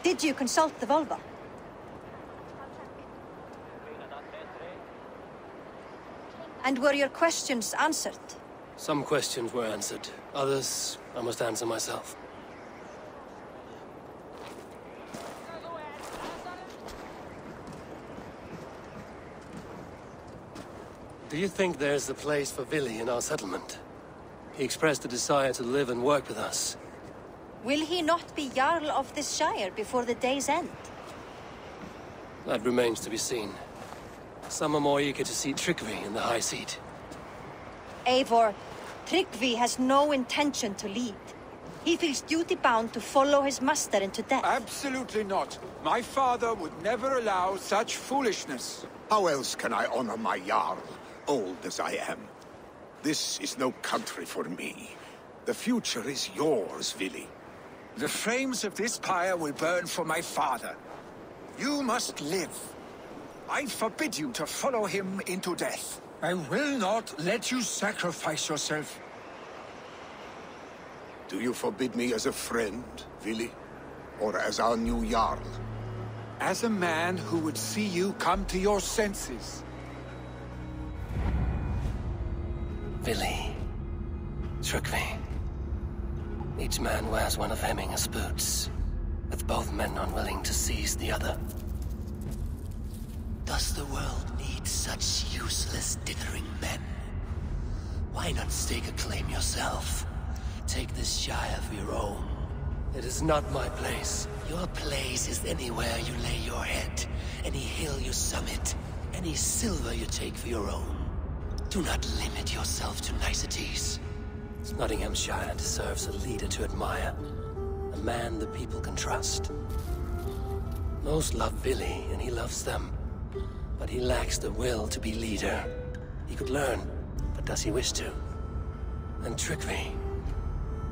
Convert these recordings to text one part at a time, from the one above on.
Did you consult the Volva? And were your questions answered? Some questions were answered. Others, I must answer myself. Do you think there's a place for Vili in our settlement? He expressed a desire to live and work with us. Will he not be Jarl of this shire before the day's end? That remains to be seen. Some are more eager to see Tryggvi in the high seat. Eivor, Tryggvi has no intention to lead. He feels duty-bound to follow his master into death. Absolutely not. My father would never allow such foolishness. How else can I honor my Jarl, old as I am? This is no country for me. The future is yours, Vili. The flames of this pyre will burn for my father. You must live. I forbid you to follow him into death. I will not let you sacrifice yourself. Do you forbid me as a friend, Vili? Or as our new Jarl? As a man who would see you come to your senses. Vili. Tryggvi. Each man wears one of Hemminger's boots, with both men unwilling to seize the other. Does the world need such useless, dithering men? Why not stake a claim yourself? Take this shire for your own. It is not my place. Your place is anywhere you lay your head, any hill you summit, any silver you take for your own. Do not limit yourself to niceties. Nottinghamshire deserves a leader to admire, a man the people can trust. Most love Vili, and he loves them, but he lacks the will to be leader. He could learn, but does he wish to? And Tryggvi,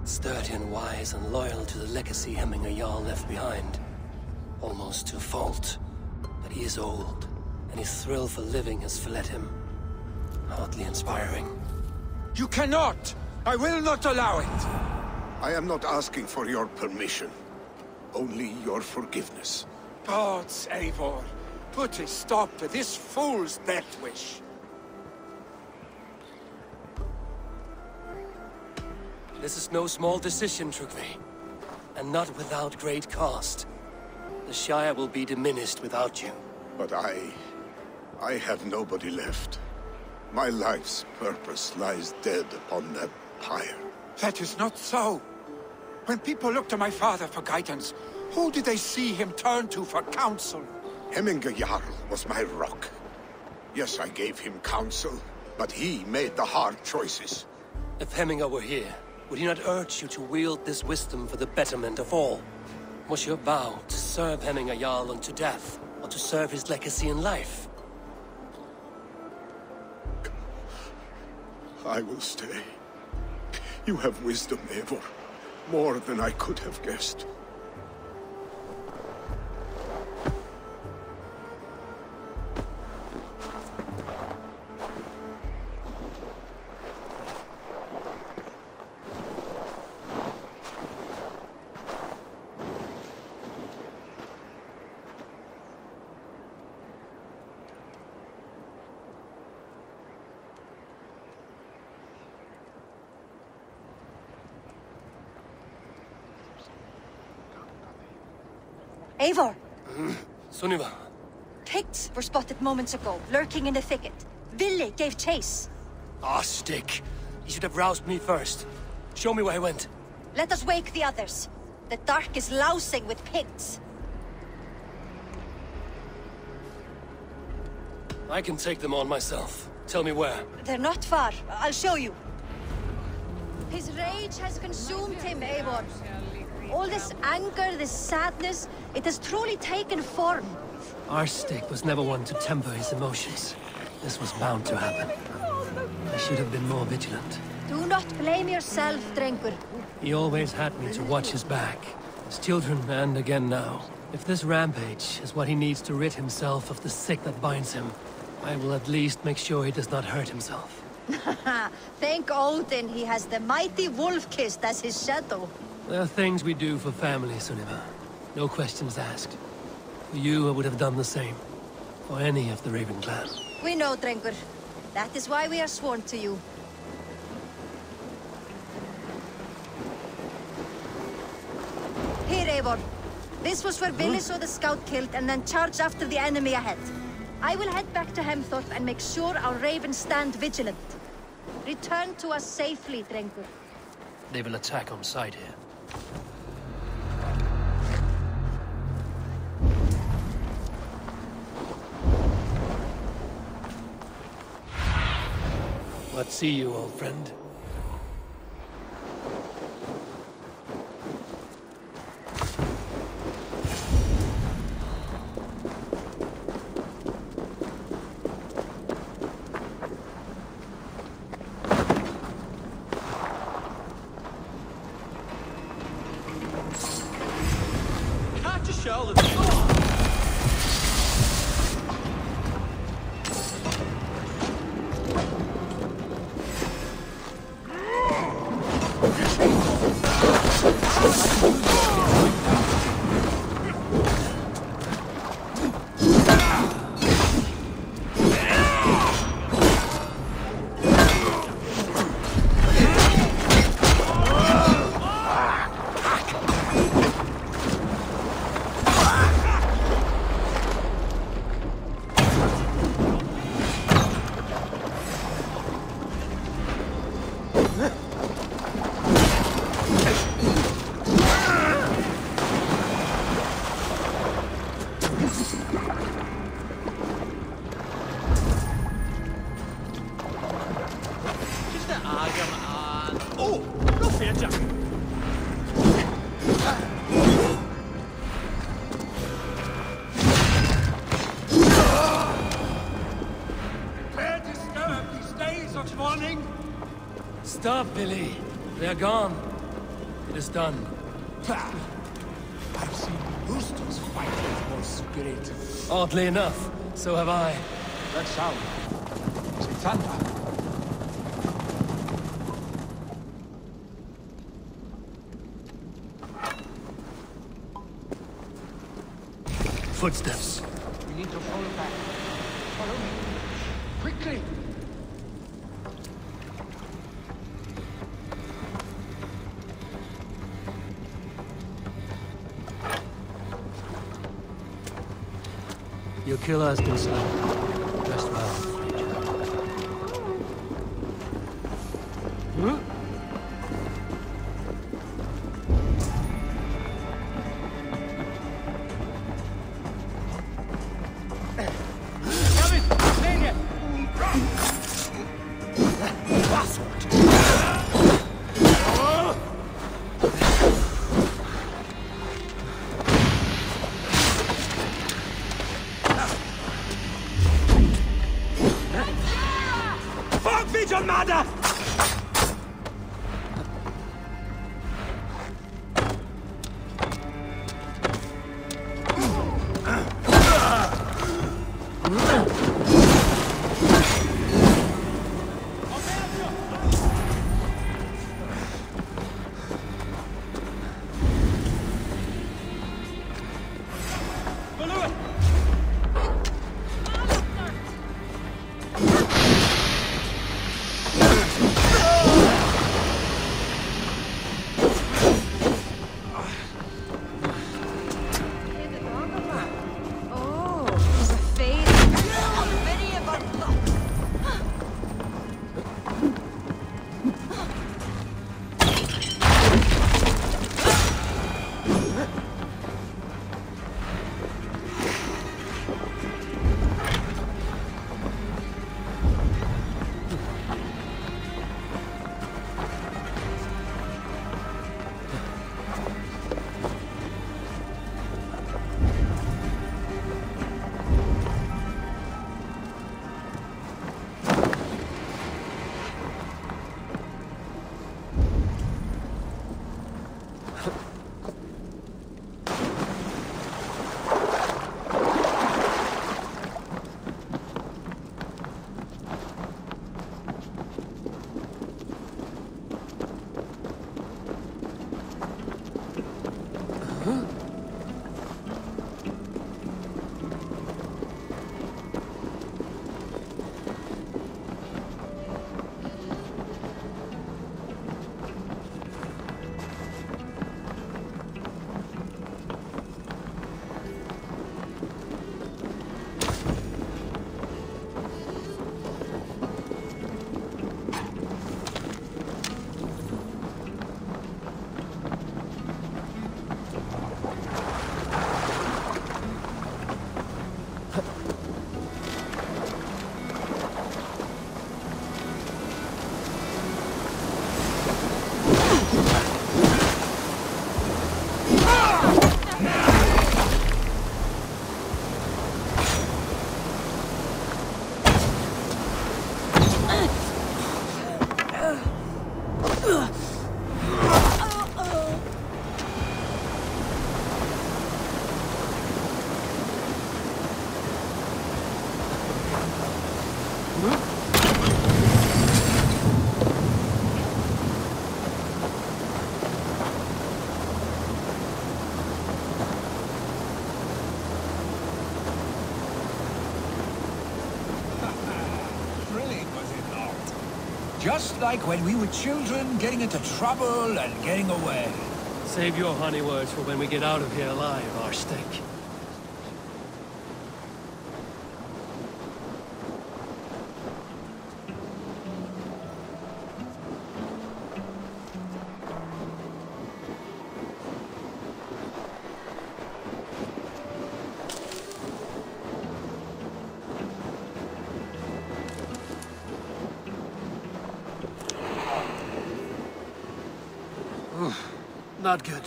sturdy and wise and loyal to the legacy Hemminger Jarl left behind, almost to a fault. But he is old, and his thrill for living has fled him. Hardly inspiring. You cannot! I will not allow it! I am not asking for your permission. Only your forgiveness. Gods, Eivor, put a stop to this fool's death wish. This is no small decision, Tryggvi. And not without great cost. The Shire will be diminished without you. But I have nobody left. My life's purpose lies dead upon that pyre. That is not so. When people look to my father for guidance, who did they see him turn to for counsel? Hemminger Jarl was my rock. Yes, I gave him counsel, but he made the hard choices. If Hemminger were here, would he not urge you to wield this wisdom for the betterment of all? Was your vow to serve Hemminger Jarl unto death, or to serve his legacy in life? I will stay. You have wisdom, Eivor. More than I could have guessed. Eivor! Sunniva. Picts were spotted moments ago, lurking in the thicket. Vili gave chase. Ah, stick. He should have roused me first. Show me where he went. Let us wake the others. The dark is lousing with Picts. I can take them on myself. Tell me where. They're not far. I'll show you. His rage has consumed him, Eivor. All this anger, this sadness, it has truly taken form. Our stick was never one to temper his emotions. This was bound to happen. I should have been more vigilant. Do not blame yourself, Drengur. He always had me to watch his back. His children, and again now. If this rampage is what he needs to rid himself of the sick that binds him, I will at least make sure he does not hurt himself. Thank Odin he has the mighty Wolf-Kissed as his shadow. There are things we do for family, Sunniva. No questions asked. For you, I would have done the same. For any of the Raven clan. We know, Drengur. That is why we are sworn to you. Here, Eivor. This was where Billy saw the scout killed and then charged after the enemy ahead. I will head back to Hemthorpe and make sure our ravens stand vigilant. Return to us safely, Drengur. They will attack on sight here. What see you, old friend? Stop, Billy. They're gone. It is done. I've seen roosters fight with more spirit. Oddly enough, so have I. That sound. Is it thunder? Footsteps. We need to follow back. Follow me. Quickly! Your killer has been slain. Rest well, Ranger. Just like when we were children, getting into trouble and getting away. Save your honey words for when we get out of here alive, Arstic. Not good.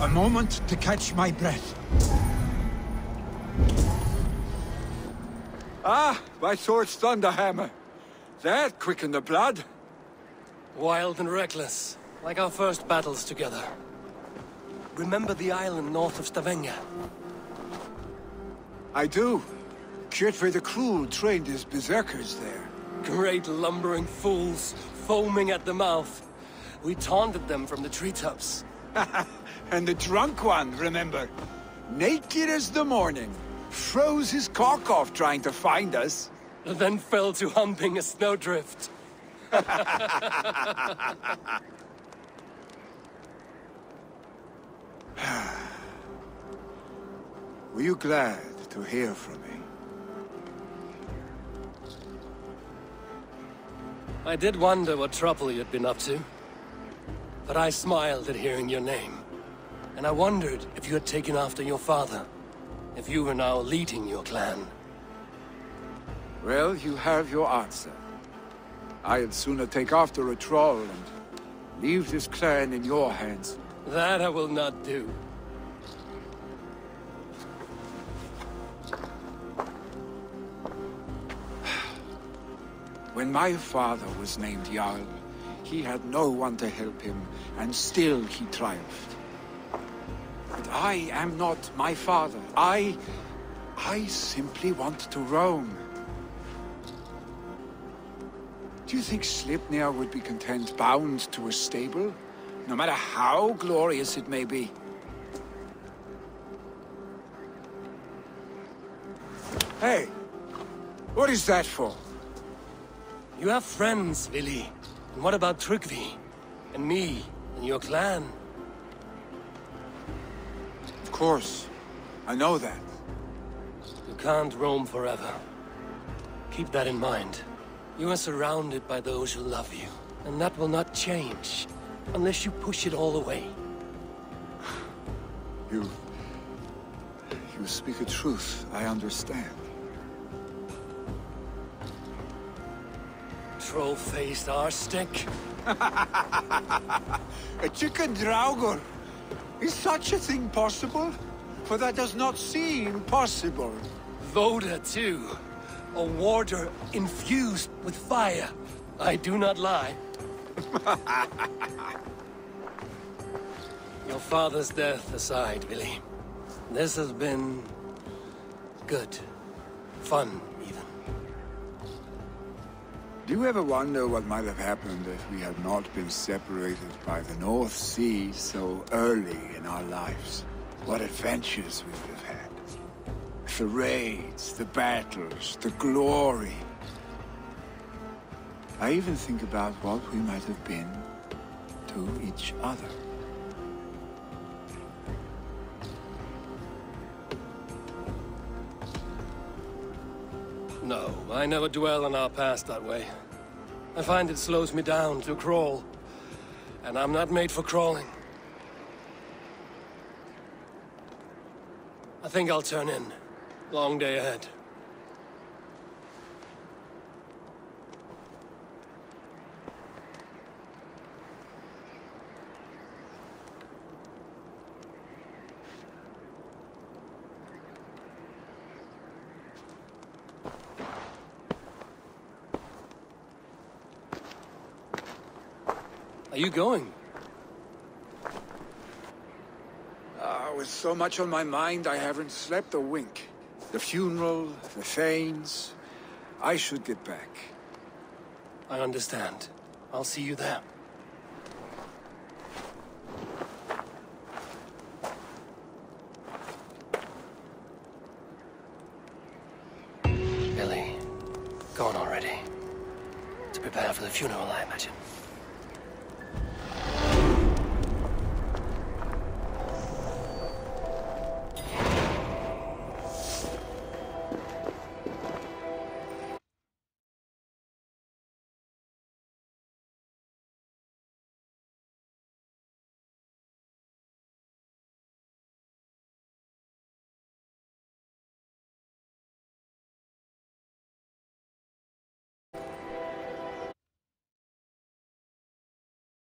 A moment to catch my breath. Ah, my sword's thunderhammer. That quickened the blood. Wild and reckless, like our first battles together. Remember the island north of Stavanger? I do. Kjotve the Cruel trained his berserkers there. Great lumbering fools, foaming at the mouth. We taunted them from the treetops. And the drunk one, remember? Naked as the morning. Froze his cock off trying to find us. And then fell to humping a snowdrift. Were you glad to hear from me? I did wonder what trouble you'd been up to. But I smiled at hearing your name. And I wondered if you had taken after your father. If you were now leading your clan. Well, you have your answer. I'd sooner take after a troll and leave this clan in your hands. That I will not do. When my father was named Jarl, he had no one to help him, and still he triumphed. But I am not my father. I simply want to roam. Do you think Sleipnir would be content bound to a stable? No matter how glorious it may be? Hey! What is that for? You have friends, Vili. And what about Tryggvi? And me? And your clan? Of course. I know that. You can't roam forever. Keep that in mind. You are surrounded by those who love you. And that will not change. Unless you push it all away. You speak a truth, I understand. Troll-faced Arstic. A chicken Draugr! Is such a thing possible? For that does not seem possible. Voda, too. A warder infused with fire. I do not lie. Your father's death aside, Vili. This has been... good. Fun, even. Do you ever wonder what might have happened if we had not been separated by the North Sea so early in our lives? What adventures we would have had. The raids, the battles, the glory. I even think about what we might have been to each other. No, I never dwell on our past that way. I find it slows me down to crawl. And I'm not made for crawling. I think I'll turn in. Long day ahead. Are you going? With so much on my mind, I haven't slept a wink. The funeral, the Thanes. I should get back. I understand. I'll see you there. Billy, gone already. To prepare for the funeral, I imagine.